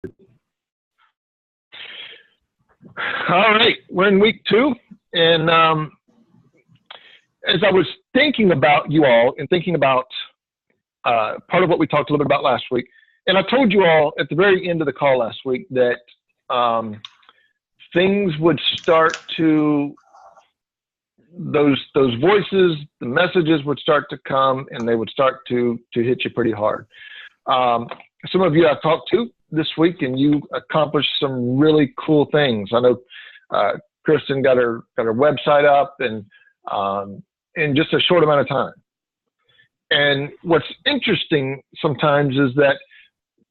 All right, we're in week 2, and as I was thinking about you all and thinking about part of what we talked a little bit about last week, and I told you all at the very end of the call last week that things would start to, those voices, the messages would start to come, and they would start to hit you pretty hard. Some of you I've talked to this week, and you accomplished some really cool things. I know Kristen got her website up and in just a short amount of time. And what's interesting sometimes is that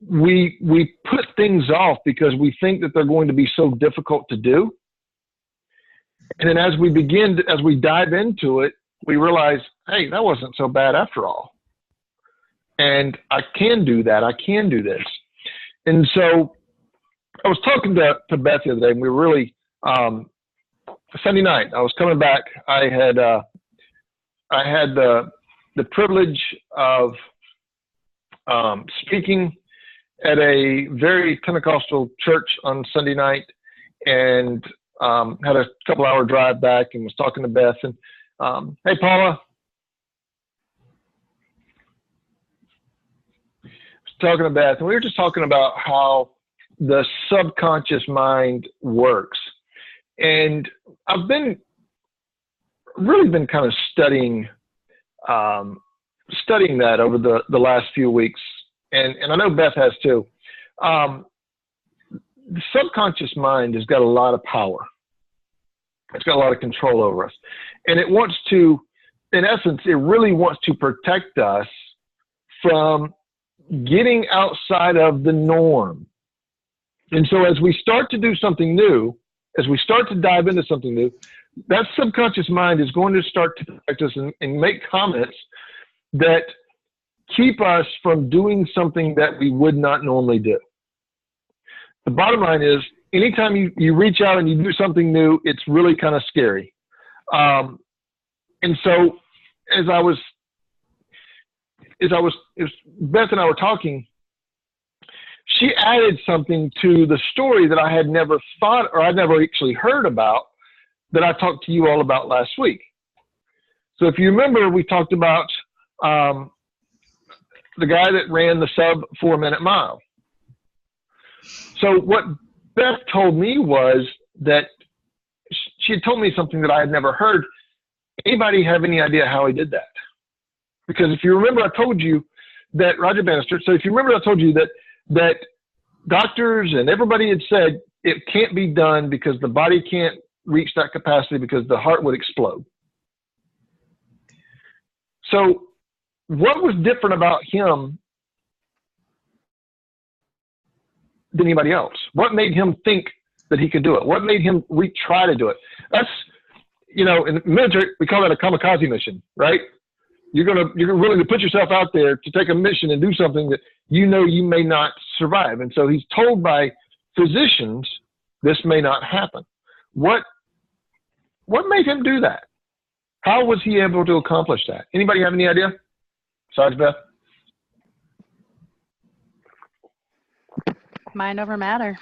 we put things off because we think that they're going to be so difficult to do. And then as we dive into it, we realize, hey, that wasn't so bad after all. And I can do that. I can do this. And so I was talking to Beth the other day, and we were really, Sunday night, I was coming back. I had the privilege of speaking at a very Pentecostal church on Sunday night, and had a couple-hour drive back, and was talking to Beth. And hey, Paula. Talking to Beth, and we were just talking about how the subconscious mind works. And I've really been kind of studying that over the last few weeks, and I know Beth has too. The subconscious mind has got a lot of power. It's got a lot of control over us, and it wants to, in essence, it really wants to protect us from getting outside of the norm. And so as we start to do something new, as we start to dive into something new, that subconscious mind is going to start to protect us and make comments that keep us from doing something that we would not normally do. The bottom line is, anytime you reach out and you do something new, it's really kind of scary. And so as Beth and I were talking, she added something to the story that I had never thought, or I'd never actually heard about, that I talked to you all about last week. So if you remember, we talked about the guy that ran the sub 4-minute mile. So what Beth told me was that she had told me something that I had never heard. Anybody have any idea how he did that? Because if you remember, I told you that Roger Bannister. So if you remember, I told you that doctors and everybody had said it can't be done because the body can't reach that capacity because the heart would explode. So what was different about him than anybody else? What made him think that he could do it? What made him try to do it? That's, in the military, we call that a kamikaze mission, right? You're willing to put yourself out there to take a mission and do something that you may not survive. And so he's told by physicians, this may not happen. What made him do that? How was he able to accomplish that? Anybody have any idea? Besides Beth? Mind over matter,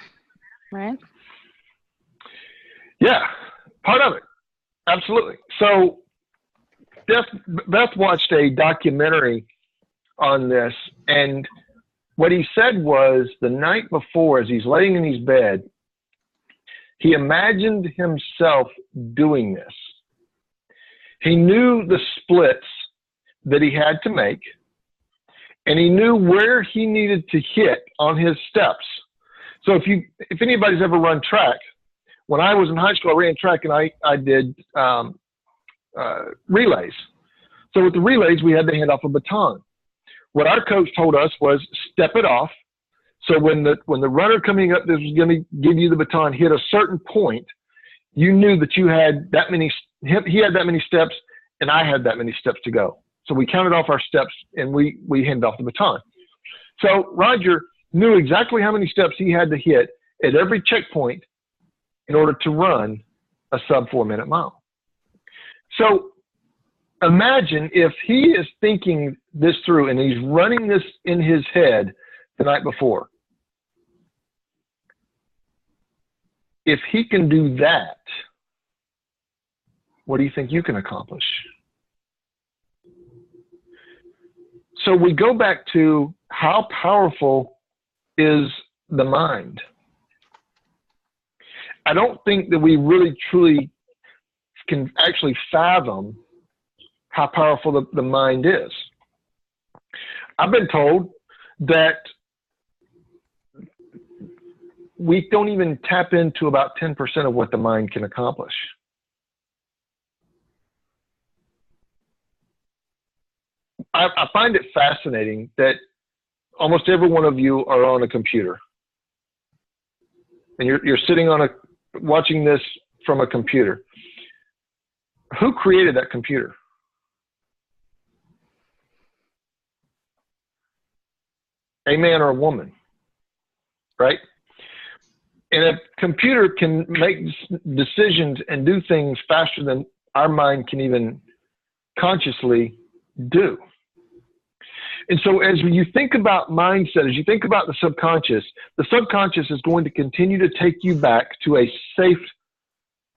right? Yeah, part of it. Absolutely. So Beth watched a documentary on this, and what he said was the night before, as he's laying in his bed, he imagined himself doing this. He knew the splits that he had to make, and he knew where he needed to hit on his steps. So if anybody's ever run track, when I was in high school, I ran track, and I did relays. So with the relays, we had to hand off a baton. What our coach told us was step it off. So when the runner coming up, this was going to give you the baton, hit a certain point, you knew that you had that many, he had that many steps, and I had that many steps to go. So we counted off our steps, and we handed off the baton. So Roger knew exactly how many steps he had to hit at every checkpoint in order to run a sub 4-minute mile. So imagine if he is thinking this through and he's running this in his head the night before. if he can do that, what do you think you can accomplish? So we go back to how powerful is the mind. I don't think that we really truly can actually fathom how powerful the mind is. I've been told that we don't even tap into about 10% of what the mind can accomplish. I find it fascinating that almost every one of you are on a computer. And you're sitting on watching this from a computer. Who created that computer? A man or a woman, right? And a computer can make decisions and do things faster than our mind can even consciously do. And so as you think about mindset, as you think about the subconscious is going to continue to take you back to a safe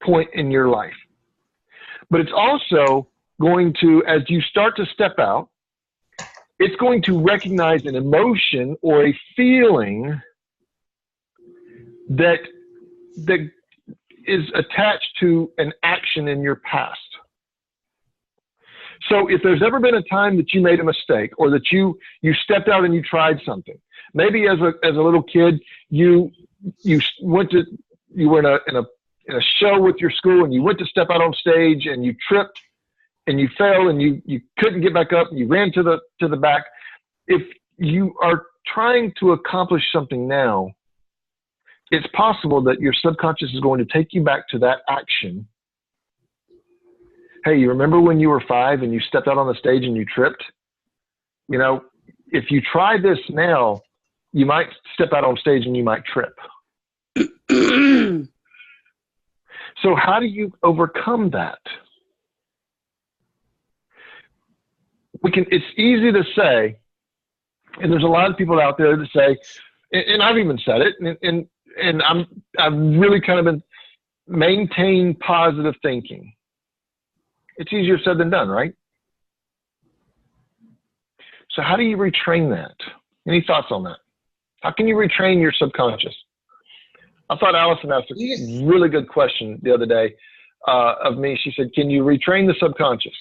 point in your life. But it's also going to, as you start to step out, it's going to recognize an emotion or a feeling that is attached to an action in your past. So if there's ever been a time that you made a mistake, or that you stepped out and you tried something, maybe as a little kid you were in a show with your school and you went to step out on stage and you tripped and you fell and you couldn't get back up and you ran to the back. If you are trying to accomplish something now, it's possible that your subconscious is going to take you back to that action. Hey, you remember when you were 5 and you stepped out on the stage and you tripped? You know, if you try this now, you might step out on stage and you might trip. So how do you overcome that? It's easy to say, and there's a lot of people out there that say, and I've even said it, and I've really kind of been maintain positive thinking. It's easier said than done, right? So how do you retrain that? Any thoughts on that? How can you retrain your subconscious? I thought Allison asked a really good question the other day of me. She said, can you retrain the subconscious?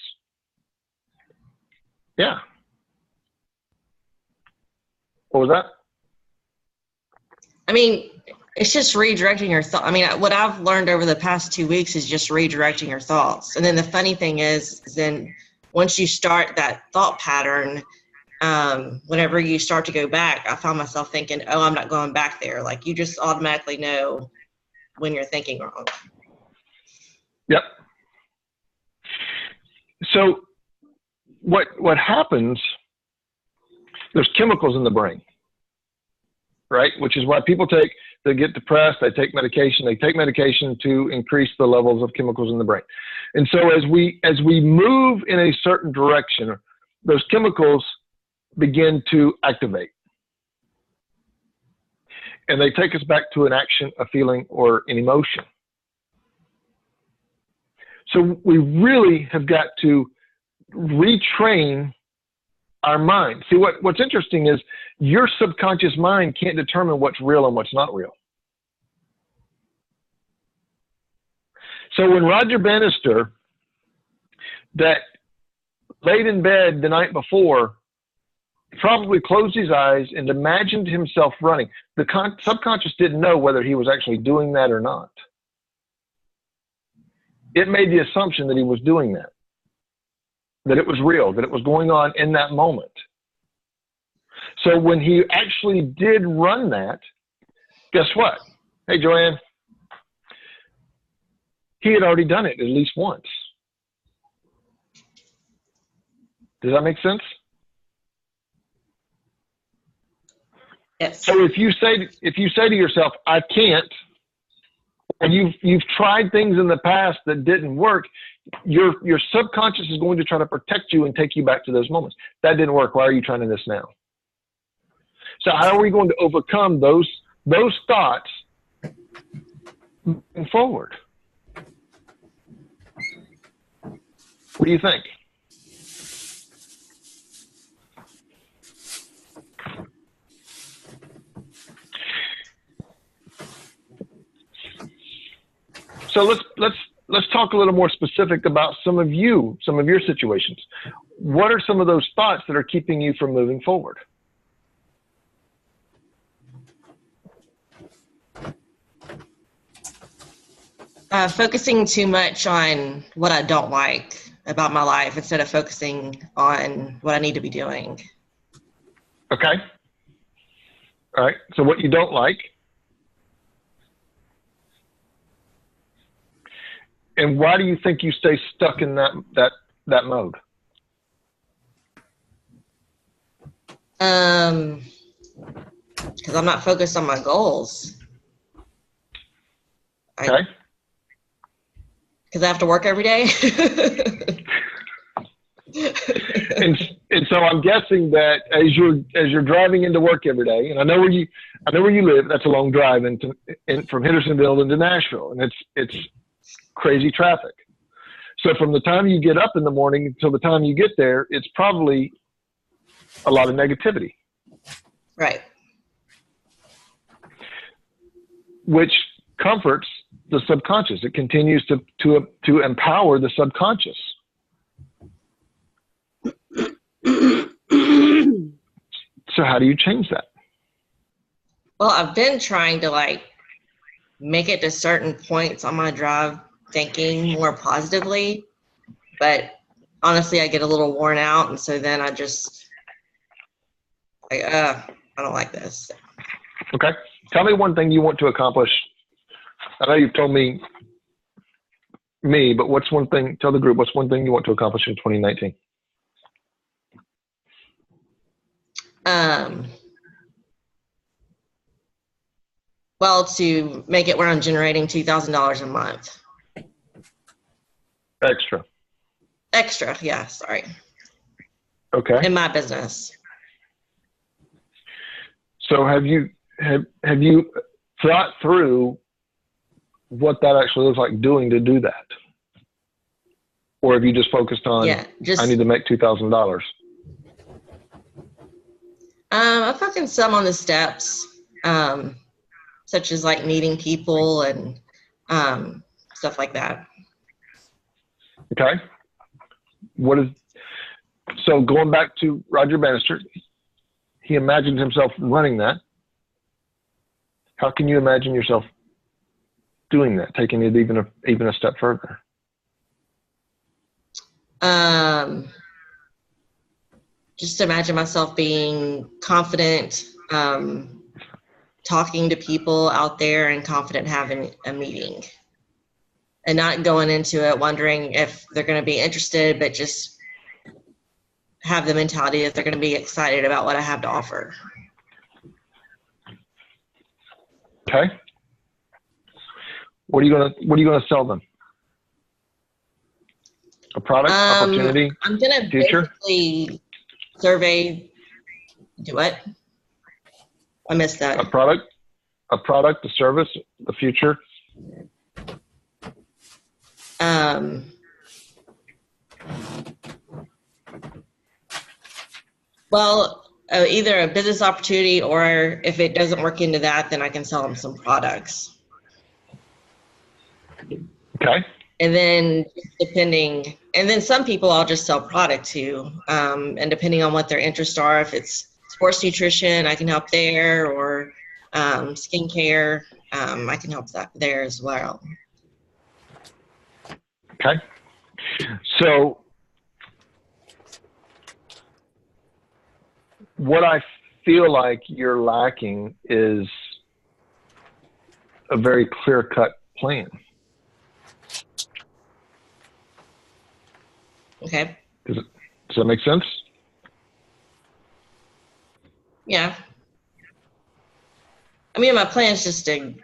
Yeah. What was that? I mean, it's just redirecting your thought. I mean, what I've learned over the past 2 weeks is just redirecting your thoughts. And then the funny thing is then once you start that thought pattern, whenever you start to go back, I found myself thinking, oh, I'm not going back there. Like you just automatically know when you're thinking wrong. Yep. So what happens, there's chemicals in the brain, right? Which is why people they get depressed, they take medication to increase the levels of chemicals in the brain. And so as we move in a certain direction, those chemicals begin to activate. And they take us back to an action, a feeling, or an emotion. So we really have got to retrain our mind. See, what's interesting is your subconscious mind can't determine what's real and what's not real. So when Roger Bannister, that laid in bed the night before, probably closed his eyes and imagined himself running, the subconscious didn't know whether he was actually doing that or not. It made the assumption that he was doing that it was real, that it was going on in that moment. So when he actually did run that, guess what? Hey, Joanne, he had already done it at least once. Does that make sense? Yes. So if you say to yourself, I can't, and you've tried things in the past that didn't work, your subconscious is going to try to protect you and take you back to those moments. That didn't work. Why are you trying this now? So how are we going to overcome those thoughts moving forward? What do you think? So let's talk a little more specific about some of your situations. What are some of those thoughts that are keeping you from moving forward? Focusing too much on what I don't like about my life instead of focusing on what I need to be doing. Okay. All right. So what you don't like. And why do you think you stay stuck in that mode? Because I'm not focused on my goals. Okay. Because I have to work every day. and so I'm guessing that as you're driving into work every day, and I know where you live. That's a long drive from Hendersonville into Nashville, and it's crazy traffic. So from the time you get up in the morning until the time you get there, it's probably a lot of negativity. Right. Which comforts the subconscious. It continues to empower the subconscious. So how do you change that? Well, I've been trying to make it to certain points on my drive thinking more positively, but honestly I get a little worn out, and so then I just I don't like this. Okay. Tell me one thing you want to accomplish. I know you've told me, but tell the group, what's one thing you want to accomplish in 2019? Well, to make it where I'm generating $2,000 a month. Extra, yeah, sorry. Okay. In my business. So have you thought through what that actually looks like to do that? Or have you just focused on, I need to make $2,000? I'm focusing some on the steps, such as meeting people and stuff like that. Okay. So going back to Roger Bannister, he imagined himself running that. How can you imagine yourself doing that, taking it even a step further? Just imagine myself being confident, talking to people out there and confident having a meeting. And not going into it wondering if they're going to be interested, but just have the mentality that they're going to be excited about what I have to offer. Okay. What are you gonna sell them? A product, opportunity, I'm going to basically survey. Do what? I missed that. A product, a service, the future. Well, either a business opportunity, or if it doesn't work into that, then I can sell them some products. Okay. And then some people I'll just sell product to, and depending on what their interests are, if it's sports nutrition, I can help there, or skincare, I can help there as well. Okay. So what I feel like you're lacking is a very clear-cut plan. Okay. Does that make sense? Yeah. I mean, my plan is just to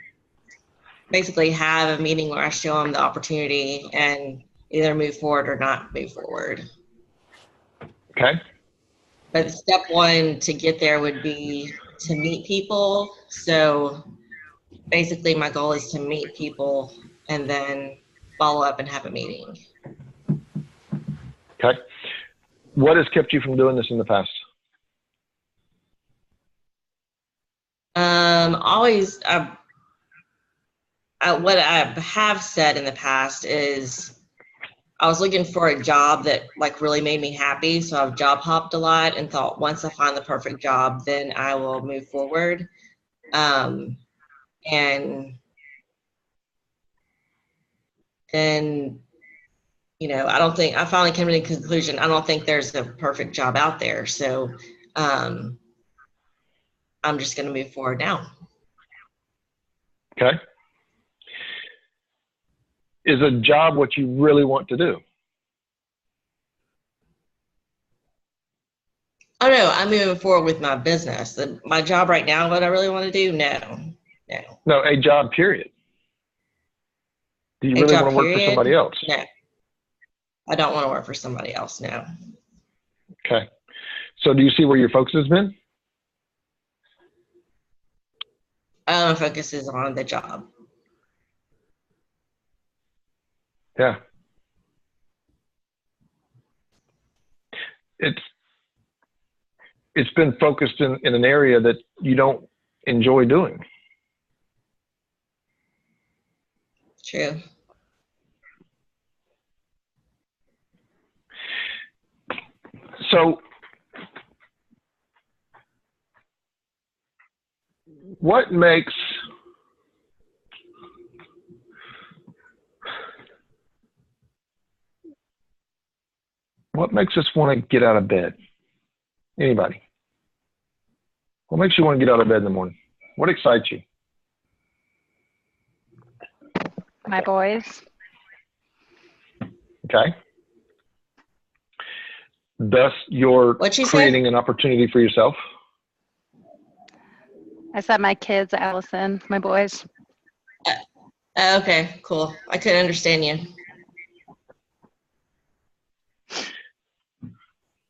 basically have a meeting where I show them the opportunity and either move forward or not move forward. Okay. But step one to get there would be to meet people. So basically my goal is to meet people and then follow up and have a meeting. Okay. What has kept you from doing this in the past? Always, what I have said in the past is I was looking for a job that like really made me happy. So I've job hopped a lot and thought once I find the perfect job, then I will move forward. And then, I finally came to the conclusion, I don't think there's a perfect job out there. So I'm just going to move forward now. Okay. Is a job what you really want to do? Oh no, I'm moving forward with my business. My job right now, what I really want to do? No. No, a job, period. Do you A really job want to work for period? somebody else? No. I don't want to work for somebody else, no. Okay. So do you see where your focus has been? My focus is on the job. Yeah. It's been focused in an area that you don't enjoy doing. True. So what makes us want to get out of bed? Anybody? What makes you want to get out of bed in the morning? What excites you? My boys. Okay. Thus, you're What'd you creating say? an opportunity for yourself. I said my kids, Allison, my boys. Okay, cool. I couldn't understand you.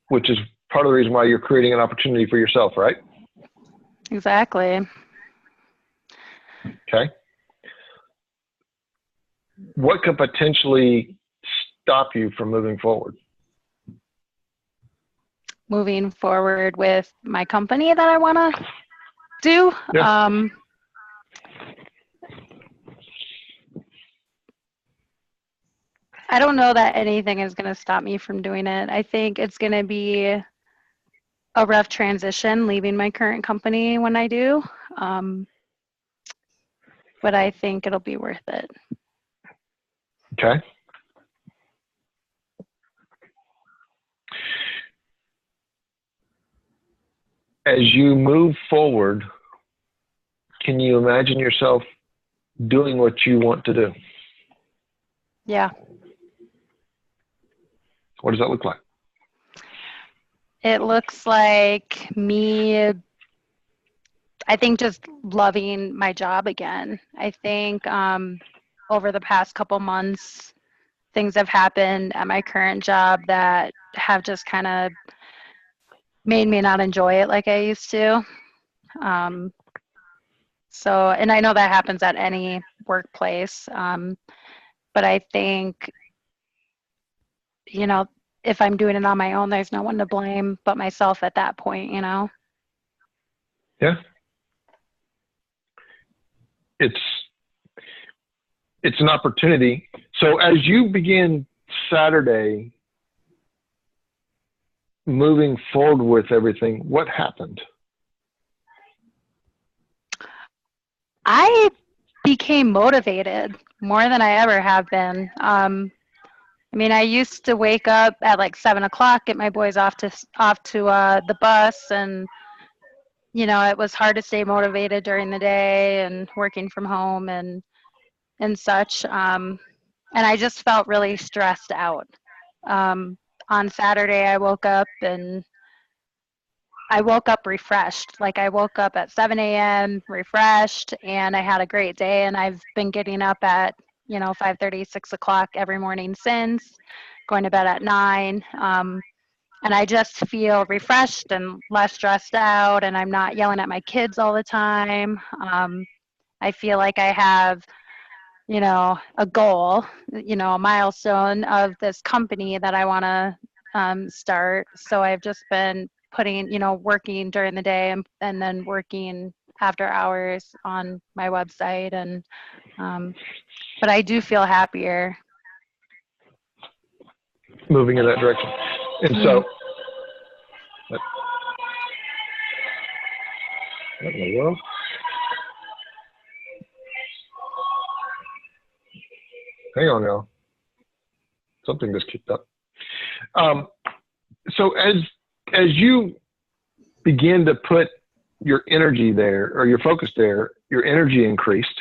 Which is part of the reason why you're creating an opportunity for yourself, right? Exactly. Okay. What could potentially stop you from moving forward? Moving forward with my company that I want to do. Yeah. I don't know that anything is going to stop me from doing it. I think it's going to be a rough transition leaving my current company when I do. But I think it'll be worth it. Okay. As you move forward, can you imagine yourself doing what you want to do? Yeah. What does that look like? It looks like me, I think, just loving my job again. I think over the past couple months, things have happened at my current job that have just kind of made me not enjoy it like I used to. And I know that happens at any workplace. But I think, if I'm doing it on my own, there's no one to blame but myself at that point, Yeah. It's an opportunity. So as you begin Saturday moving forward with everything, what happened? I became motivated more than I ever have been. I used to wake up at like 7 o'clock, get my boys off to the bus, and it was hard to stay motivated during the day and working from home and such. And I just felt really stressed out. On Saturday, I woke up refreshed. Like I woke up at 7 a.m. refreshed, and I had a great day. And I've been getting up at 5:30, 6 o'clock every morning since, going to bed at 9. And I just feel refreshed and less stressed out, and I'm not yelling at my kids all the time. I feel like I have, you know, a goal, you know, a milestone of this company that I want to start. So I've just been putting, you know, working during the day and then working after hours on my website. And, but I do feel happier. Moving in that direction. And so, what in the world? Hang on now. Something just kicked up. So as you begin to put your energy there or your focus there, your energy increased.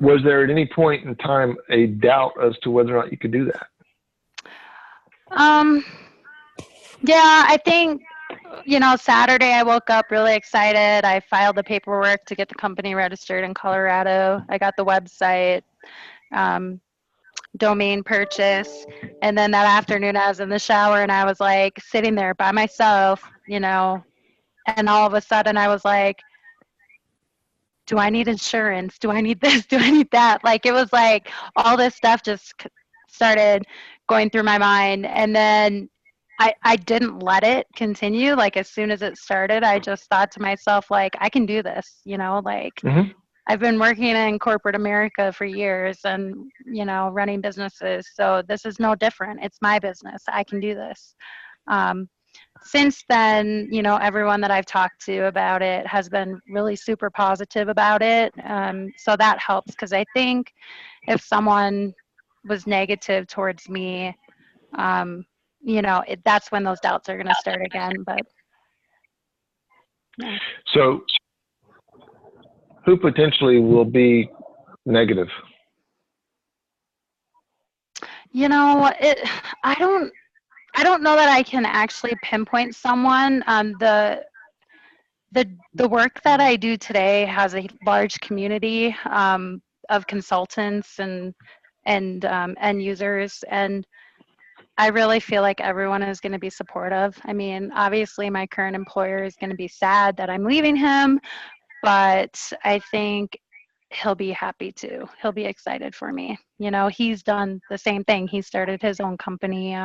Was there at any point in time a doubt as to whether or not you could do that? Yeah, I think, you know, Saturday I woke up really excited. I filed the paperwork to get the company registered in Colorado. I got the website, domain purchase. And then that afternoon I was in the shower and I was like sitting there by myself, you know, and all of a sudden I was like, do I need insurance? Do I need this? Do I need that? Like, it was like all this stuff just started going through my mind. And then I didn't let it continue. Like, as soon as it started, I just thought to myself, like, I can do this, you know, like I've been working in corporate America for years and, you know, running businesses. So this is no different. It's my business. I can do this. Since then, you know, everyone that I've talked to about it has been really super positive about it. So that helps, because I think if someone was negative towards me, you know, that's when those doubts are going to start again. But yeah. So who potentially will be negative? You know, I don't know that I can actually pinpoint someone. The work that I do today has a large community of consultants and end users, and I really feel like everyone is going to be supportive. I mean, obviously my current employer is going to be sad that I'm leaving him, but I think he'll be happy too. He'll be excited for me. You know, he's done the same thing. He started his own company.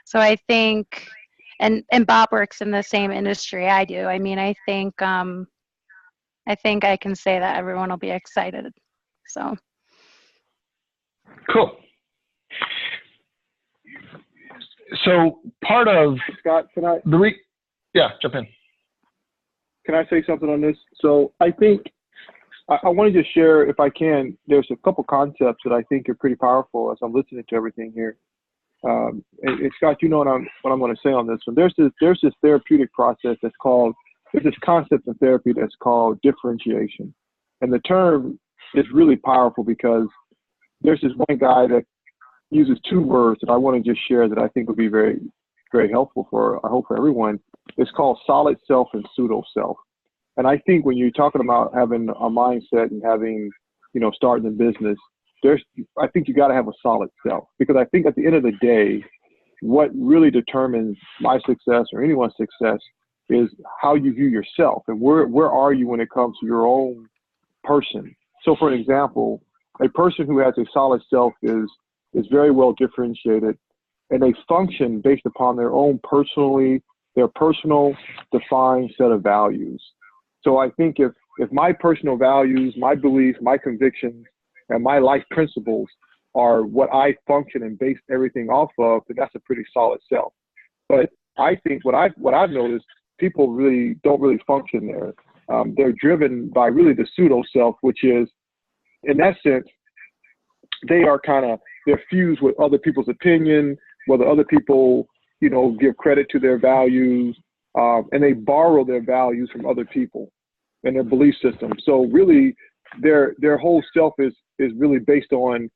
So I think, and Bob works in the same industry I do. I mean, I think I can say that everyone will be excited. So. Cool. So part of Scott, can I? Yeah, jump in. Can I say something on this? So I think I want to just share, if I can, there's a couple concepts that I think are pretty powerful as I'm listening to everything here. And Scott, you know what I'm going to say on this one. There's this therapeutic process that's called, there's this concept in therapy that's called differentiation. And the term is really powerful because there's this one guy that uses two words that I want to just share that I think would be very, very helpful for, I hope, for everyone. It's called solid self and pseudo self. And I think when you're talking about having a mindset and having, you know, starting a business, I think you got to have a solid self, because I think at the end of the day, what really determines my success or anyone's success is how you view yourself and where are you when it comes to your own person. So for an example, a person who has a solid self is very well differentiated, and they function based upon their personal defined set of values. So I think if my personal values, my beliefs, my convictions, and my life principles are what I function and base everything off of, then that's a pretty solid self. But I think what I've noticed, people really don't really function there. They're driven by really the pseudo self, which is, in that sense, they're fused with other people's opinion, whether other people, you know, give credit to their values, and they borrow their values from other people and their belief system. So really, their whole self is really based on,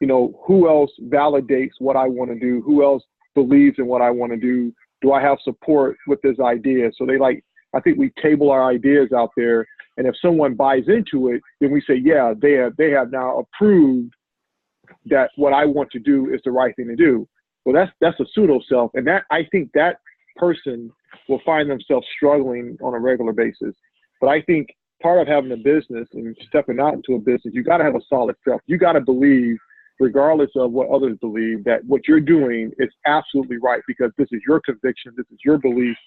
you know, who else validates what I want to do, who else believes in what I want to do, do I have support with this idea? So I think we table our ideas out there, and if someone buys into it, then we say, yeah, they have now approved that what I want to do is the right thing to do. Well, that's a pseudo self, and that, I think that person will find themselves struggling on a regular basis. But I think part of having a business and stepping out into a business, you got to have a solid self. You got to believe, regardless of what others believe, that what you're doing is absolutely right, because this is your conviction, this is your belief,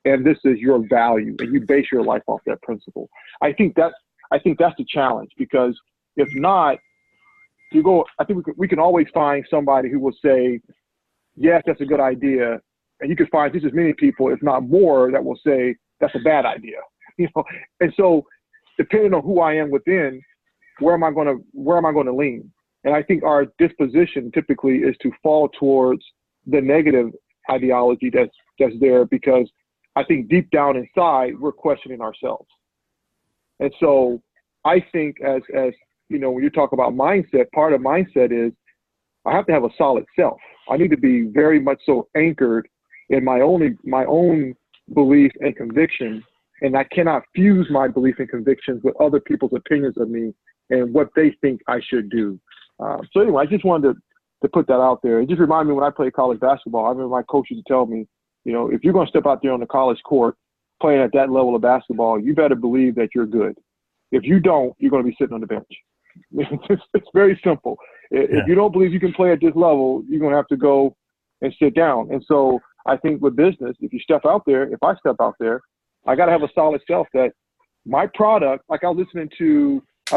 and this is your value, and you base your life off that principle. I think that's the challenge, because if not, I think we can always find somebody who will say, yes, that's a good idea. And you can find just as many people, if not more, that will say that's a bad idea. And so depending on who I am within, where am I going to lean? And I think our disposition typically is to fall towards the negative ideology that's there, because I think deep down inside, we're questioning ourselves. And so I think as when you talk about mindset, part of mindset is I have to have a solid self. I need to be very much so anchored in my own belief and conviction, and I cannot fuse my belief and convictions with other people's opinions of me and what they think I should do. So anyway, I just wanted to put that out there. It just reminded me when I played college basketball, I remember my coach used to tell me, if you're going to step out there on the college court playing at that level of basketball, you better believe that you're good. If you don't, you're going to be sitting on the bench. It's very simple. If you don't believe you can play at this level, you're going to have to go and sit down. And so I think with business, if I step out there, I got to have a solid self that my product, like I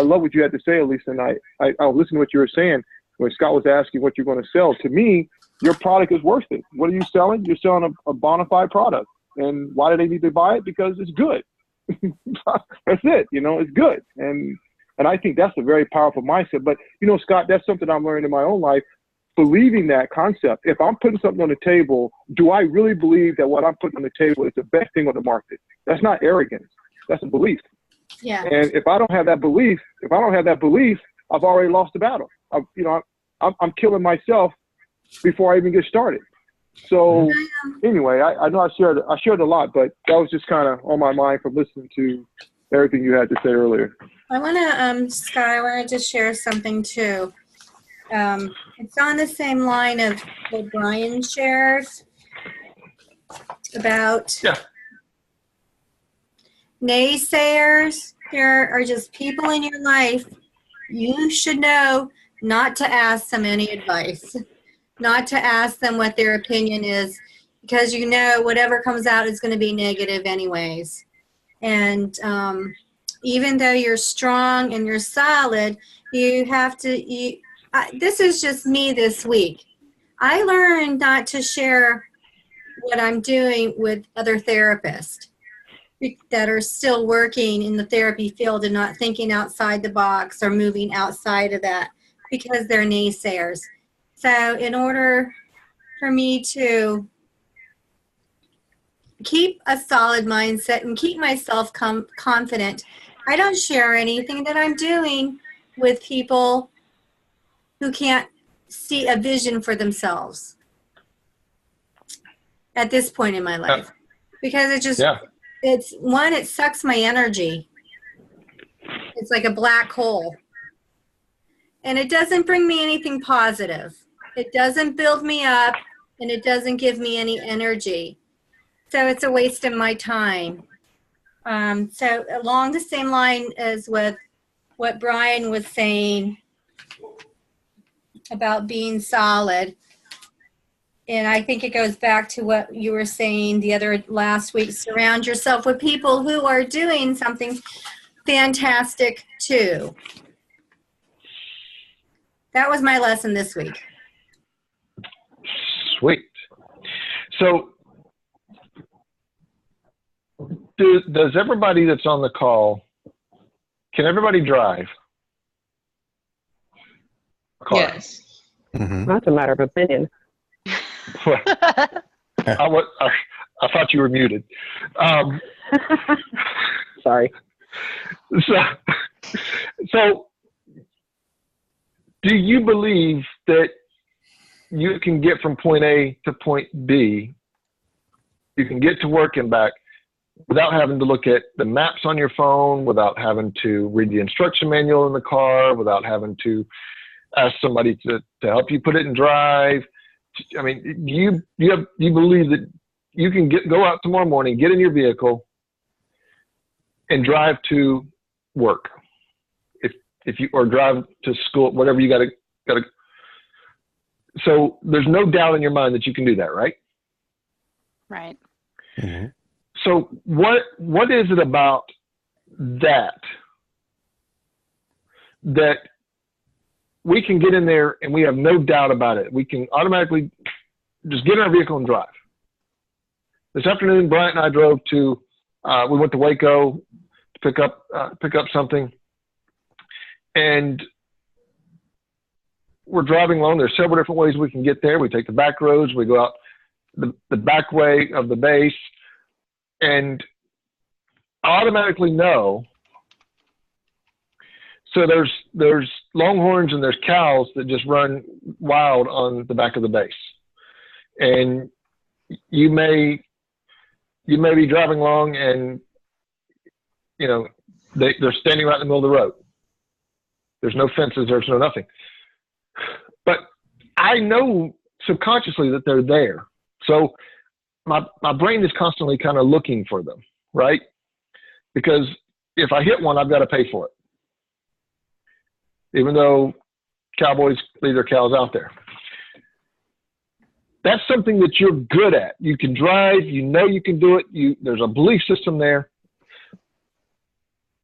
love what you had to say, Elisa, and I was listening to what you were saying when Scott was asking what you're going to sell. To me, your product is worth it. What are you selling? You're selling a bona fide product. And why do they need to buy it? Because it's good. That's it. It's good. And I think that's a very powerful mindset. But, Scott, that's something I'm learning in my own life, believing that concept. If I'm putting something on the table, do I really believe that what I'm putting on the table is the best thing on the market? That's not arrogance. That's a belief. Yeah. And if I don't have that belief, I've already lost the battle. I'm killing myself before I even get started. So anyway, I know I shared a lot, but that was just kind of on my mind from listening to everything you had to say earlier. Scott, I wanted to share something too. It's on the same line of what Brian shares about naysayers. There are just people in your life you should know not to ask them any advice, not to ask them what their opinion is, because whatever comes out is going to be negative anyways. And even though you're strong and you're solid, you have to, this is just me this week. I learned not to share what I'm doing with other therapists that are still working in the therapy field and not thinking outside the box or moving outside of that because they're naysayers. So in order for me to keep a solid mindset and keep myself confident, I don't share anything that I'm doing with people who can't see a vision for themselves at this point in my life. Because it sucks my energy. It's like a black hole. And it doesn't bring me anything positive. It doesn't build me up, and it doesn't give me any energy. So it's a waste of my time. So along the same line as with what Brian was saying about being solid, and I think it goes back to what you were saying last week, surround yourself with people who are doing something fantastic too. That was my lesson this week. Sweet. So does everybody that's on the call, can everybody drive? Yes. Mm-hmm. That's a matter of opinion. I thought you were muted. Sorry. So do you believe that you can get from point A to point B, you can get to work and back without having to look at the maps on your phone, without having to read the instruction manual in the car, without having to ask somebody to help you put it in drive? I mean, do you believe that go out tomorrow morning, get in your vehicle, and drive to work. If you, or drive to school, whatever you got to. So there's no doubt in your mind that you can do that, right? Right. Mm-hmm. So what is it about that we can get in there and we have no doubt about it? We can automatically just get in our vehicle and drive. This afternoon, Bryant and I drove to, we went to Waco to pick up something, and we're driving along. There's several different ways we can get there. We take the back roads, we go out the back way of the base, and I automatically know. So there's longhorns and there's cows that just run wild on the back of the base, and you may be driving along and they're standing right in the middle of the road. There's no fences, there's no nothing, but I know subconsciously that they're there. So my brain is constantly kind of looking for them, right? Because if I hit one, I've got to pay for it. Even though cowboys leave their cows out there. That's something that you're good at. You can drive, you can do it. There's a belief system there.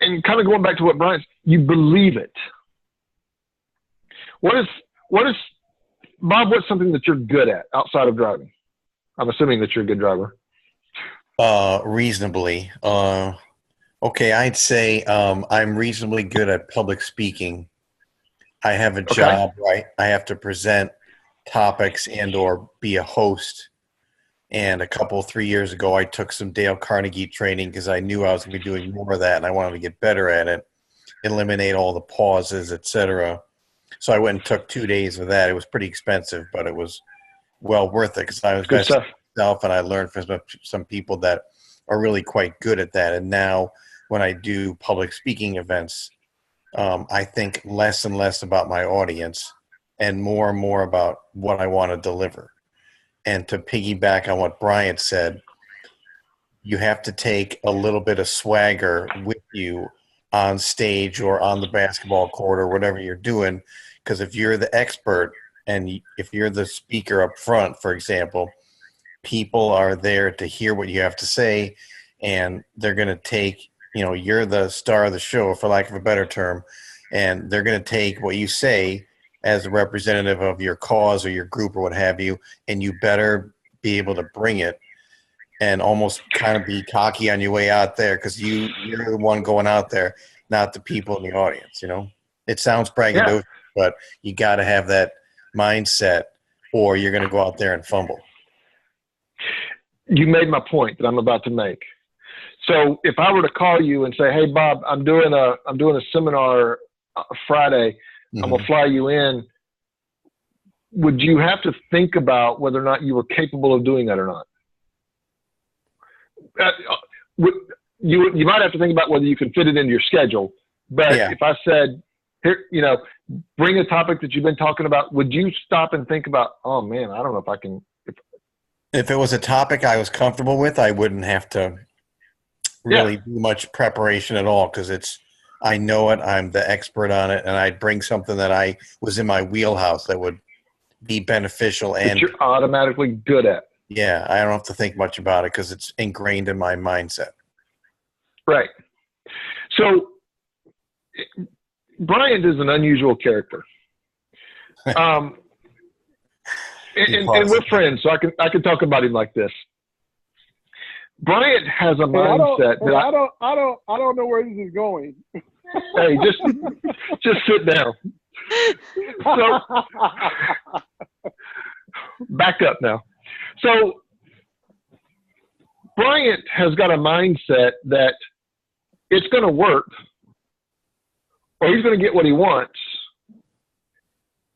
And kind of going back to what Brian said, you believe it. What is Bob, what's something that you're good at outside of driving? I'm assuming that you're a good driver. Reasonably. Okay, I'd say I'm reasonably good at public speaking. I have a job, right? I have to present topics and or be a host. And 3 years ago, I took some Dale Carnegie training because I knew I was going to be doing more of that, and I wanted to get better at it, eliminate all the pauses, etc. So I went and took 2 days of that. It was pretty expensive, but it was well worth it because I was investing in myself, and I learned from some people that are really quite good at that. And now when I do public speaking events, I think less and less about my audience and more about what I want to deliver. And to piggyback on what Bryant said, you have to take a little bit of swagger with you on stage or on the basketball court or whatever you're doing. Because if you're the expert and if you're the speaker up front, for example, people are there to hear what you have to say, and they're going to take, you're the star of the show, for lack of a better term, and they're going to take what you say as a representative of your cause or your group or what have you, and you better be able to bring it and almost kind of be cocky on your way out there because you're the one going out there, not the people in the audience, It sounds braggadocious, but you got to have that mindset or you're going to go out there and fumble. You made my point that I'm about to make. So if I were to call you and say, "Hey, Bob, I'm doing a seminar Friday. I'm going to fly you in," would you have to think about whether or not you were capable of doing that or not? You might have to think about whether you can fit it into your schedule. But if I said, "Here, bring a topic that you've been talking about," would you stop and think about, "Oh man, I don't know if I can." If it was a topic I was comfortable with, I wouldn't have to really do much preparation at all because I know it, I'm the expert on it, and I'd bring something that I was in my wheelhouse that would be beneficial and you're automatically good at. Yeah, I don't have to think much about it because it's ingrained in my mindset. Right. So Bryant is an unusual character. And we're friends, so I can talk about him like this. Bryant has a mindset I don't know where this is going. Hey, just sit down. So back up now. So Bryant has got a mindset that it's going to work, or he's going to get what he wants.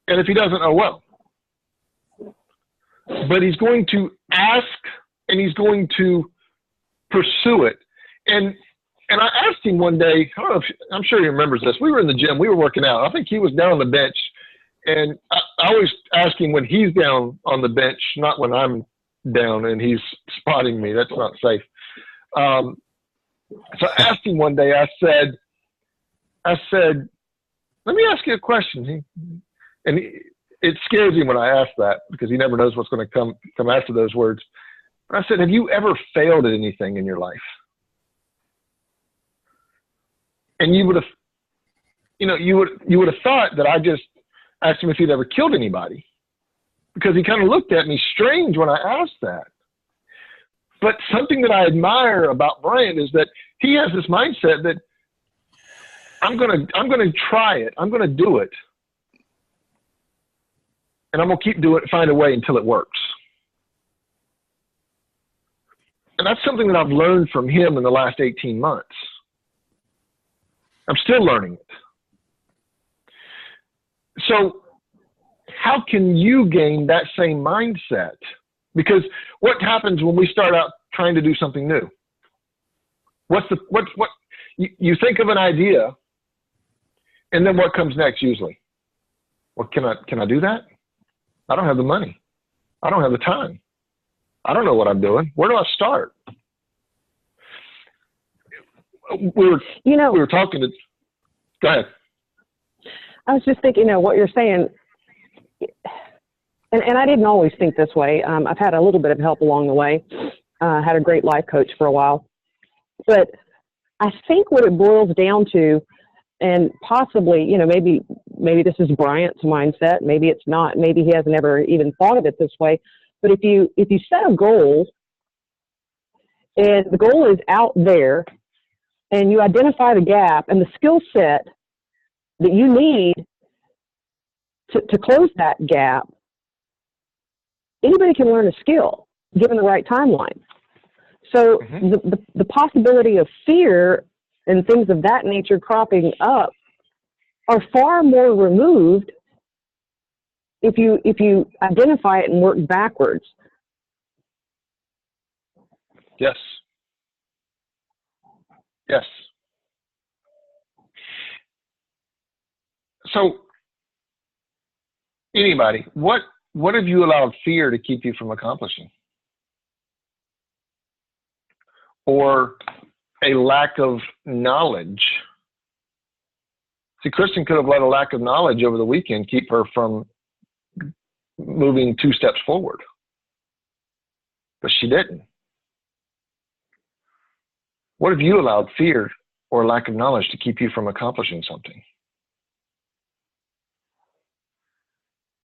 And if he doesn't, oh well. But he's going to ask and he's going to pursue it. And I asked him one day, I don't know I'm sure he remembers this. We were in the gym, we were working out. I think he was down on the bench. And I always ask him when he's down on the bench, not when I'm down and he's spotting me. That's not safe. So I asked him one day, I said, let me ask you a question. It scares him when I ask that because he never knows what's going to come after those words. I said, have you ever failed at anything in your life? And you would have, you would have thought that I just asked him if he'd ever killed anybody, because he kind of looked at me strange when I asked that. But something that I admire about Brian is that he has this mindset that I'm gonna try it, I'm gonna do it, and I'm gonna keep doing it, find a way until it works. And that's something that I've learned from him in the last 18 months. I'm still learning it. So how can you gain that same mindset? Because what happens when we start out trying to do something new? You think of an idea, and then what comes next usually? Well, can I do that? I don't have the money. I don't have the time. I don't know what I'm doing. Where do I start? We were talking to, go ahead. I was just thinking, what you're saying, and I didn't always think this way. I've had a little bit of help along the way. Had a great life coach for a while. But I think what it boils down to, and possibly, maybe this is Bryant's mindset, maybe it's not, maybe he hasn't ever even thought of it this way. But if you set a goal, and the goal is out there, and you identify the gap and the skill set that you need to close that gap, anybody can learn a skill given the right timeline. So the possibility of fear and things of that nature cropping up are far more removed if you identify it and work backwards. Yes. Yes. So, anybody, what have you allowed fear to keep you from accomplishing? Or a lack of knowledge? See, Kristen could have let a lack of knowledge over the weekend keep her from moving 2 steps forward, but she didn't. What have you allowed fear or lack of knowledge to keep you from accomplishing something?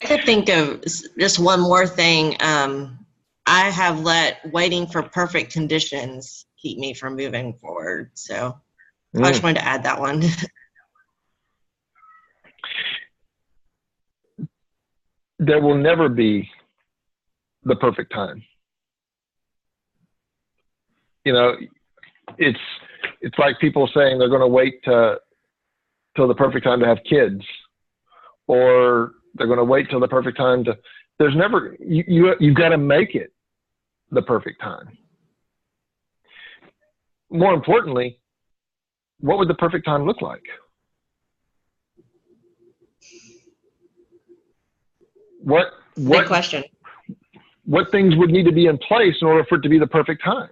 I could think of just one more thing. I have let waiting for perfect conditions keep me from moving forward. So I just wanted to add that one. There will never be the perfect time. It's like people saying they're going to wait till the perfect time to have kids, or they're going to wait till the perfect time to. There's never you've got to make it the perfect time. More importantly, what would the perfect time look like? Good question. What things would need to be in place in order for it to be the perfect time?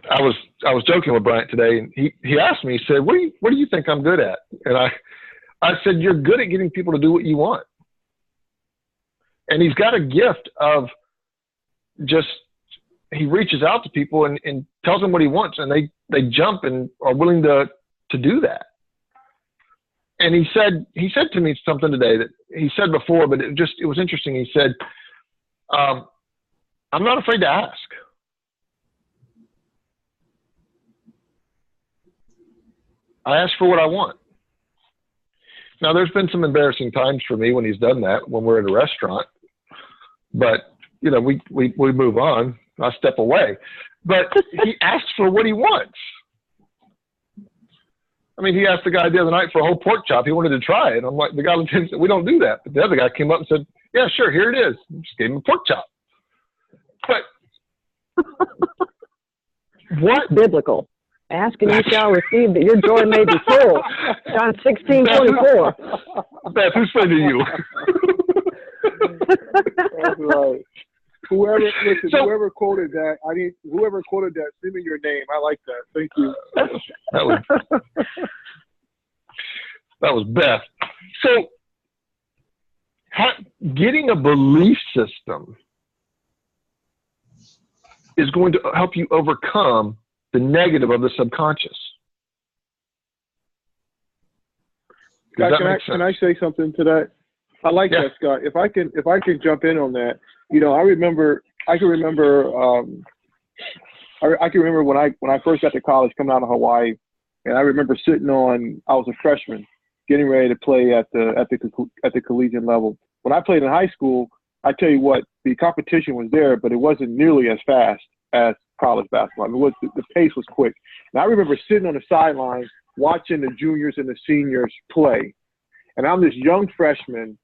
I was joking with Bryant today, and he asked me, he said, what do you think I'm good at? And I said, you're good at getting people to do what you want. And he's got a gift of he reaches out to people and tells them what he wants, and they jump and are willing to do that. And he said to me something today that he said before, but it was interesting. He said, I'm not afraid to ask. I ask for what I want. Now, there's been some embarrassing times for me when he's done that, when we're at a restaurant. But, we move on. I step away. But he asks for what he wants. I mean, he asked the guy the other night for a whole pork chop. He wanted to try it. I'm like, the guy said, we don't do that. But the other guy came up and said, yeah, sure, here it is. I just gave him a pork chop. But what? Biblical. Ask and you shall receive, that your joy may be full. John 16:24. Beth, who's saying to you? That's right. Whoever quoted that, whoever quoted that, send me your name. I like that. Thank you. That was Beth. So, getting a belief system is going to help you overcome the negative of the subconscious. Scott, can I say something to that? I like that, Scott. If I can jump in on that, I can remember when I first got to college, coming out of Hawaii, and I remember I was a freshman, getting ready to play at the collegiate level. When I played in high school, I tell you what, the competition was there, but it wasn't nearly as fast as college basketball. I mean, the pace was quick. And I remember sitting on the sidelines watching the juniors and the seniors play. And I'm this young freshman,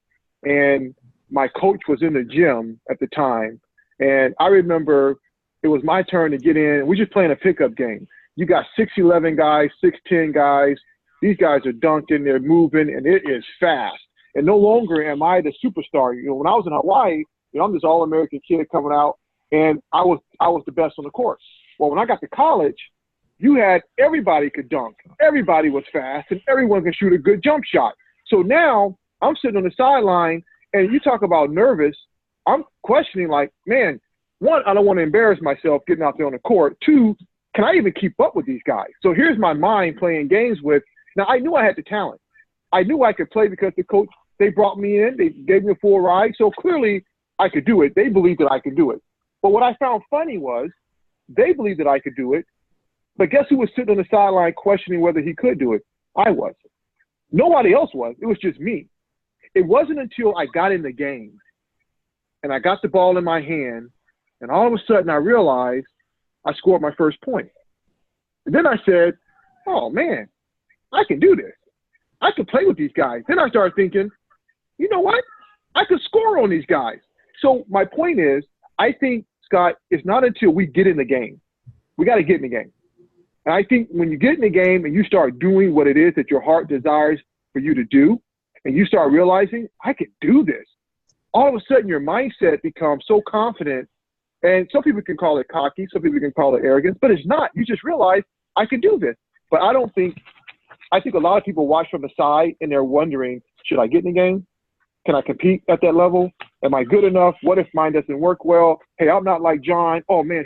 and my coach was in the gym at the time. And I remember it was my turn to get in. We're just playing a pickup game. You got 6'11" guys, 6'10" guys. These guys are dunking, they're moving, and it is fast. And no longer am I the superstar. When I was in Hawaii, I'm this all-American kid coming out, and I was the best on the court. Well, when I got to college, you had everybody could dunk. Everybody was fast, and everyone could shoot a good jump shot. So now I'm sitting on the sideline, and you talk about nervous. I'm questioning, like, man, one, I don't want to embarrass myself getting out there on the court. Two, can I even keep up with these guys? So here's my mind playing games with. Now, I knew I had the talent. I knew I could play because the coach, they brought me in. They gave me a full ride. So clearly I could do it. They believed that I could do it. But what I found funny was they believed that I could do it. But guess who was sitting on the sideline questioning whether he could do it? I wasn't. Nobody else was. It was just me. It wasn't until I got in the game and I got the ball in my hand, and all of a sudden I realized I scored my first point. And then I said, oh, man, I can do this. I can play with these guys. Then I started thinking, you know what? I could score on these guys. So my point is, I think, Scott, it's not until we get in the game. We got to get in the game. And I think when you get in the game and you start doing what it is that your heart desires for you to do, and you start realizing, I can do this, all of a sudden your mindset becomes so confident. And some people can call it cocky, some people can call it arrogance, but it's not. You just realize, I can do this. But I think a lot of people watch from the side and they're wondering, should I get in the game? Can I compete at that level? Am I good enough? What if mine doesn't work well? Hey, I'm not like John. Oh man,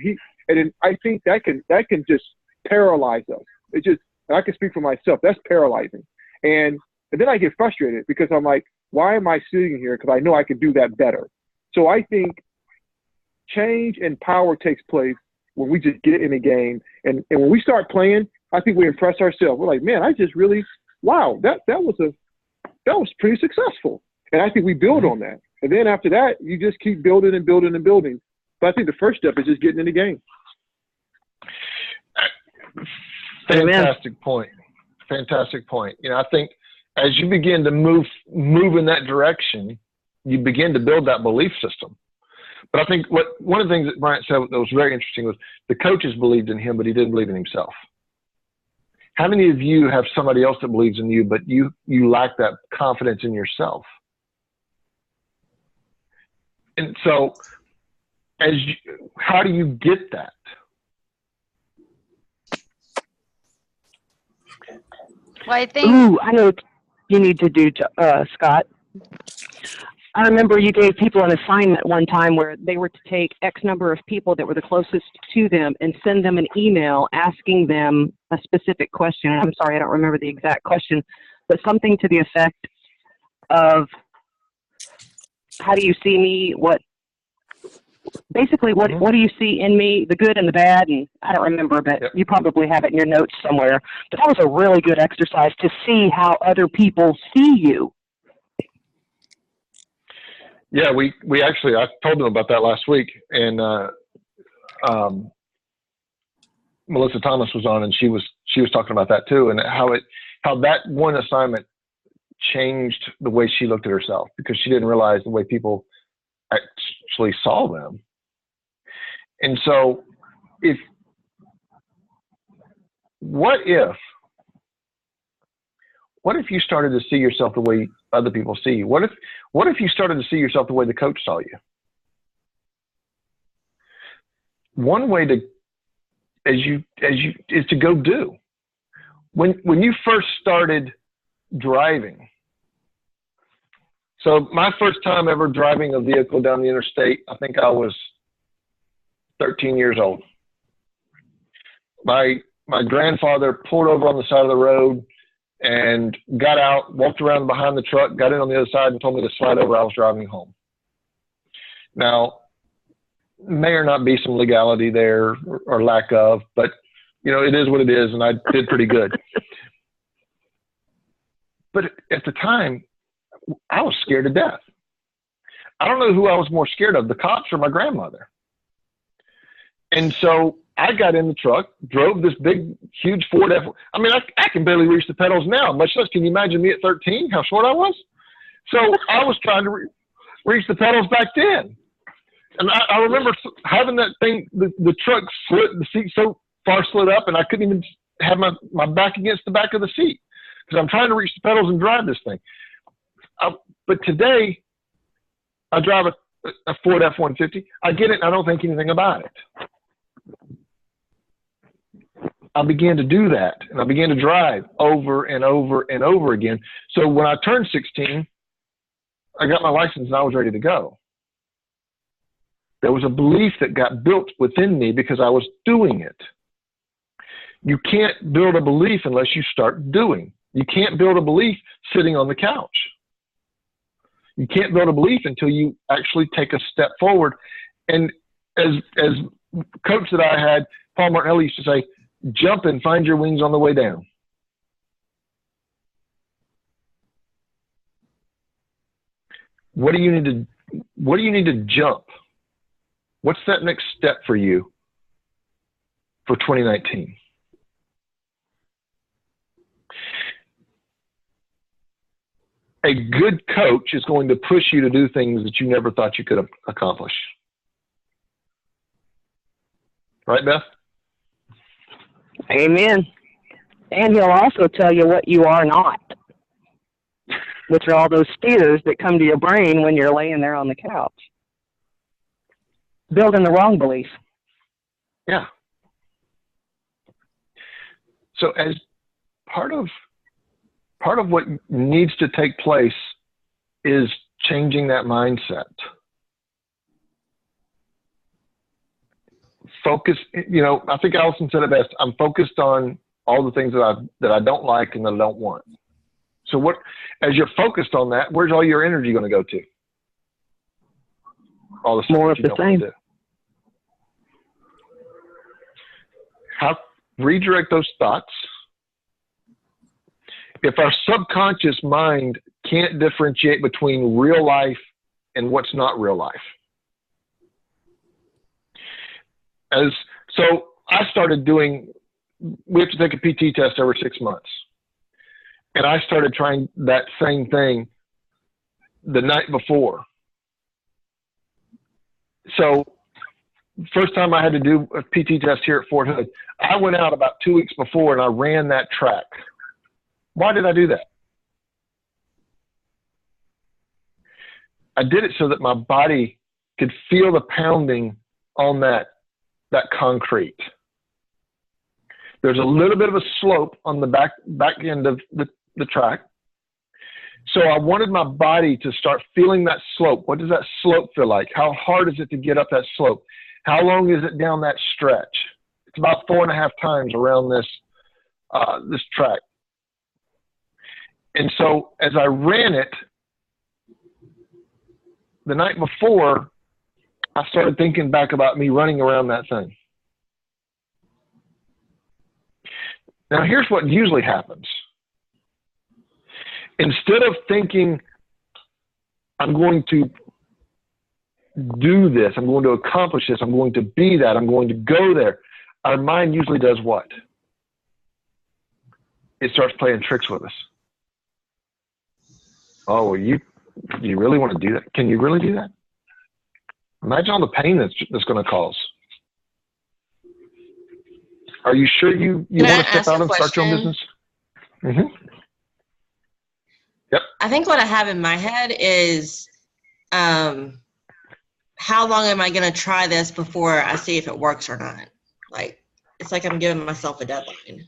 and then I think that can just paralyze us. And I can speak for myself. That's paralyzing. And then I get frustrated because I'm like, why am I sitting here? Because I know I can do that better. So I think change and power takes place when we just get in the game. And when we start playing, I think we impress ourselves. We're like, man, I just really, wow, that was pretty successful. And I think we build on that. And then after that, you just keep building and building and building. But I think the first step is just getting in the game. Fantastic point. Fantastic point. I think as you begin to move in that direction, you begin to build that belief system. But I think one of the things that Bryant said that was very interesting was the coaches believed in him, but he didn't believe in himself. How many of you have somebody else that believes in you, but you lack that confidence in yourself? And so how do you get that? Well, I think. Ooh, I know what you need to do, Scott. I remember you gave people an assignment one time where they were to take X number of people that were the closest to them and send them an email asking them a specific question. And I'm sorry, I don't remember the exact question, but something to the effect of, how do you see me? What do you see in me, the good and the bad? And I don't remember, but you probably have it in your notes somewhere. But that was a really good exercise to see how other people see you. Yeah, we actually, I told them about that last week, and Melissa Thomas was on, and she was talking about that too, and how that one assignment changed the way she looked at herself, because she didn't realize the way people actually saw them. And so what if you started to see yourself the way other people see you? What if you started to see yourself the way the coach saw you? One way to, is to go do. When you first started driving, so my first time ever driving a vehicle down the interstate, I think I was 13 years old. My grandfather pulled over on the side of the road and got out, walked around behind the truck, got in on the other side and told me to slide over. I was driving home. Now, may or not be some legality there or lack of, but it is what it is, and I did pretty good. But at the time, I was scared to death. I don't know who I was more scared of, the cops or my grandmother. And so I got in the truck, drove this big, huge Ford F. I mean, I can barely reach the pedals now, much less can you imagine me at 13, how short I was? So I was trying to reach the pedals back then. And I remember having that thing, the truck slid, the seat so far slid up, and I couldn't even have my back against the back of the seat because I'm trying to reach the pedals and drive this thing. But today, I drive a Ford F-150. I get it, and I don't think anything about it. I began to do that, and I began to drive over and over and over again. So when I turned 16, I got my license, and I was ready to go. There was a belief that got built within me because I was doing it. You can't build a belief unless you start doing. You can't build a belief sitting on the couch. You can't build a belief until you actually take a step forward. And as coach that I had, Paul Martinelli used to say, jump and find your wings on the way down. What do you need to jump? What's that next step for you for 2019? A good coach is going to push you to do things that you never thought you could accomplish. Right, Beth? Amen. And he'll also tell you what you are not, which are all those fears that come to your brain when you're laying there on the couch. Building the wrong belief. Yeah. So as part of what needs to take place is changing that mindset. Focus, I think Allison said it best. I'm focused on all the things that I don't like and that I don't want. So as you're focused on that, where's all your energy going to go to? All the stuff more of you the don't want same. to do. Redirect those thoughts. If our subconscious mind can't differentiate between real life and what's not real life. So I started we have to take a PT test every 6 months. And I started trying that same thing the night before. So first time I had to do a PT test here at Fort Hood, I went out about 2 weeks before and I ran that track. Why did I do that? I did it so that my body could feel the pounding on that concrete. There's a little bit of a slope on the back end of the track. So I wanted my body to start feeling that slope. What does that slope feel like? How hard is it to get up that slope? How long is it down that stretch? It's about 4.5 times around this track. And so as I ran it, the night before, I started thinking back about me running around that thing. Now, here's what usually happens. Instead of thinking, I'm going to do this, I'm going to accomplish this, I'm going to be that, I'm going to go there, our mind usually does what? It starts playing tricks with us. Oh, well, you really want to do that? Can you really do that? Imagine all the pain that's going to cause. Are you sure you want to step out and start your own business? Mm-hmm. Yep. I think what I have in my head is, how long am I going to try this before I see if it works or not? Like, it's like I'm giving myself a deadline.